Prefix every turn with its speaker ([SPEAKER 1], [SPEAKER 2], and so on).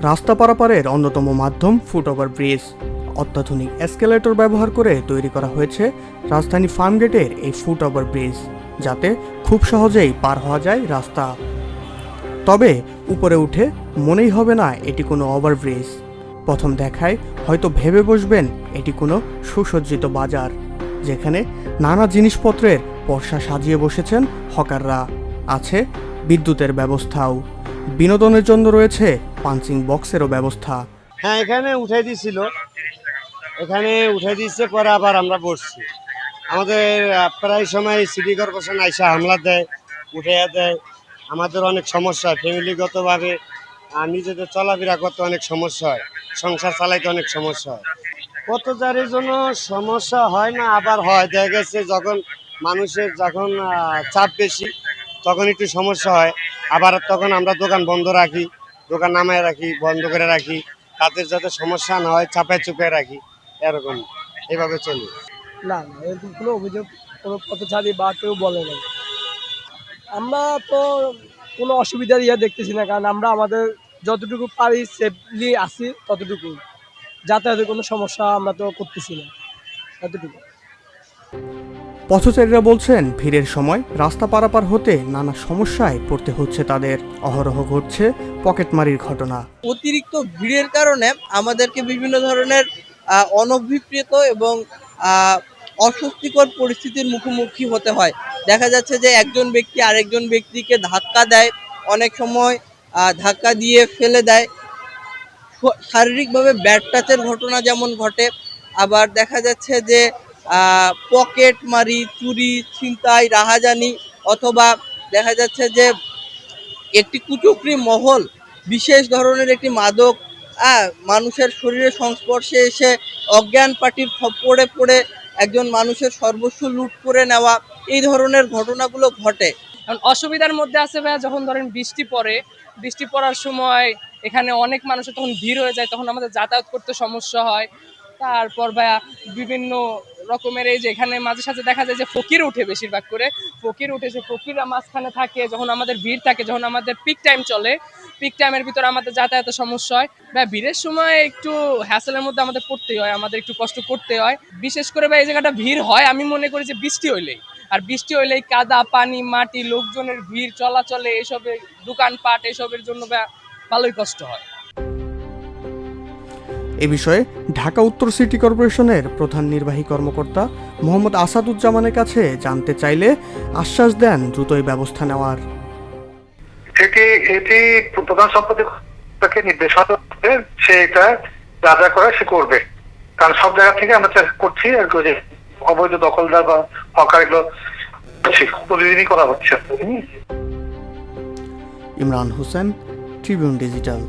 [SPEAKER 1] রাস্তা পারাপারের অন্যতম মাধ্যম ফুটওভার ব্রিজ। অত্যাধুনিক এসকেলেটর ব্যবহার করে তৈরি করা হয়েছে রাজধানী ফার্মগেটের এই ফুটওভার ব্রিজ, যাতে খুব সহজেই পার হওয়া যায় রাস্তা। তবে উপরে উঠে মনেই হবে না এটি কোনো ওভারব্রিজ। প্রথম দেখায় হয়তো ভেবে বসবেন এটি কোনো সুসজ্জিত বাজার, যেখানে নানা জিনিসপত্রের পসরা সাজিয়ে বসেছেন হকাররা। আছে বিদ্যুতের ব্যবস্থাও, বিনোদনের জন্য রয়েছে পাঞ্চিং বক্সেরও ব্যবস্থা।
[SPEAKER 2] হ্যাঁ, এখানে উঠে দিয়েছিল, এখানে উঠে দিচ্ছে, পরে আবার আমরা বসছি। আমাদের প্রায় সময় সিটি কর্পোরেশন আইসা হামলা দেয়, উঠে দেয়। আমাদের অনেক সমস্যা হয়, ফ্যামিলিগতভাবে নিজেদের চলাফেরা করতে অনেক সমস্যা হয়, সংসার চালাইতে অনেক সমস্যা হয়। পথচারীর জন্য সমস্যা হয় না, আবার হয়। দেখা গেছে যখন মানুষের চাপ বেশি, তখন একটু সমস্যা হয়। আবার তখন আমরা দোকান বন্ধ রাখি, দোকান নামায় রাখি, বন্ধ করে রাখি, তাদের যাতে সমস্যা না হয় চাপায় চুপায় রাখি, এরকম এভাবে চলি।
[SPEAKER 3] না না, এরকম কোনো অভিযোগ কোনো পথচারী বা কেউ বলে নাই। আমরা তো কোনো অসুবিধার দেখতেছি না, কারণ আমরা আমাদের যতটুকু পারি সেফলি আছি ততটুকু। যাতায়াতের কোনো সমস্যা আমরা তো করতেছি না, এতটুকু।
[SPEAKER 1] পথচারীরা বলছেন ভিড়ের সময় রাস্তা পারাপার হতে নানা সমস্যায় পড়তে হচ্ছে তাদের। অহরহ ঘটছে পকেটমারির ঘটনা।
[SPEAKER 4] অতিরিক্ত ভিড়ের কারণে আমাদেরকে বিভিন্ন ধরনের অনভিপ্রেত এবং অস্বস্তিকর পরিস্থিতির মুখোমুখি হতে হয়। দেখা যাচ্ছে যে একজন ব্যক্তি আরেকজন ব্যক্তিকে ধাক্কা দেয়, অনেক সময় ধাক্কা দিয়ে ফেলে দেয়। শারীরিকভাবে ব্যাড টাচের ঘটনা যেমন ঘটে, আবার দেখা যাচ্ছে যে পকেট মারি, চুরি, ছিনতাই, রাহাজানি, অথবা দেখা যাচ্ছে যে একটি কুচক্রী মহল বিশেষ ধরনের একটি মাদক মানুষের শরীরের সংস্পর্শে এসে অজ্ঞান পার্টির খপ্পরে পড়ে একজন মানুষের সর্বস্ব লুট করে নেওয়া, এই ধরনের ঘটনাগুলো ঘটে।
[SPEAKER 5] কারণ অসুবিধার মধ্যে আছে ভাইয়া, যখন ধরেন বৃষ্টি পড়ে, বৃষ্টি পড়ার সময় এখানে অনেক মানুষের তখন ভিড় হয়ে যায়, তখন আমাদের যাতায়াত করতে সমস্যা হয়। তারপর ভাইয়া বিভিন্ন রকমের এই যে এখানে মাঝে সাঝে দেখা যায় যে ফকির উঠে, বেশিরভাগ করে ফকির উঠে, যে ফকিররা মাঝখানে থাকে যখন আমাদের ভিড় থাকে, যখন আমাদের পিক টাইম চলে, পিক টাইমের ভিতরে আমাদের যাতায়াতের সমস্যা হয়। ভাই ভিড়ের সময় একটু হ্যাসেলের মধ্যে আমাদের পড়তেই হয়, আমাদের একটু কষ্ট করতে হয়। বিশেষ করে ভাই এই জায়গাটা ভিড় হয় আমি মনে করি যে বৃষ্টি হইলেই, আর বৃষ্টি হইলেই কাদা পানি মাটি লোকজনের ভিড় চলাচলে এসবে দোকানপাট এসবের জন্য ভালোই কষ্ট হয়।
[SPEAKER 1] এ বিষয়ে ঢাকা উত্তর সিটি কর্পোরেশনের প্রধান নির্বাহী কর্মকর্তা মোহাম্মদ আসাদুজ্জামানের কাছে জানতে চাইলে আশ্বাস দেন দ্রুতই ব্যবস্থা নেওয়ার।
[SPEAKER 6] এটি প্রধান সম্পাদককে নির্দেশনা দিতে, সে এটা যা যা করে সে করবে। কারণ সব জায়গা থেকে আমরা চেষ্টা করছি আর কি, যে অবৈধ দখলদার বা হকার এগুলো প্রতিদিনই করা হচ্ছে।
[SPEAKER 1] Imran Hossain, Tribune digital.